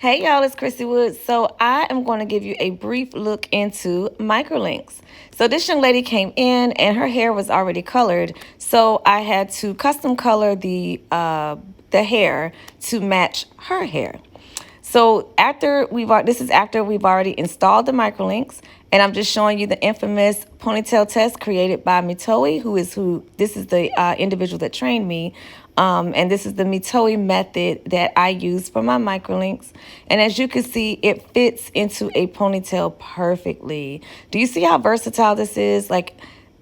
Hey y'all, it's ChrissyWoods. So I am going to give you a brief look into microlinks. So this young lady came in and her hair was already colored. So I had to custom color the hair to match her hair. So this is after we've already installed the microlinks, and I'm just showing you the infamous ponytail test created by Metowi, this is the individual that trained me. And this is the Metowimethod that I use for my microlinks. And as you can see, it fits into a ponytail perfectly. Do you see how versatile this is?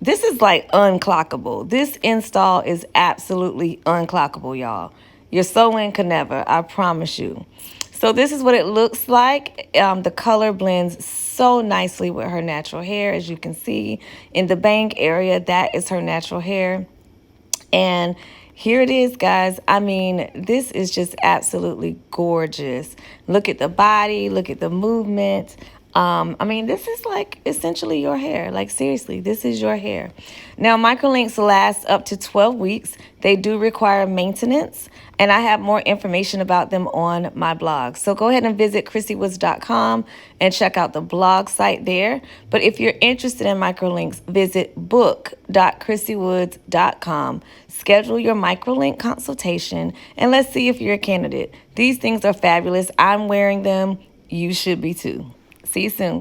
This is like unclockable. This install is absolutely unclockable, y'all. Your sew-in could never, I promise you. So this is what it looks like. The color blends so nicely with her natural hair. As you can see in the bang area, that is her natural hair. And here it is, guys. I mean, this is just absolutely gorgeous. Look at the body, look at the movement. I mean, this is like essentially your hair. Like, seriously, this is your hair. Now, microlinks last up to 12 weeks. They do require maintenance, and I have more information about them on my blog. So go ahead and visit ChrissyWoods.com and check out the blog site there. But if you're interested in microlinks, visit book.ChrissyWoods.com. Schedule your microlink consultation, and let's see if you're a candidate. These things are fabulous. I'm wearing them. You should be too. See you soon.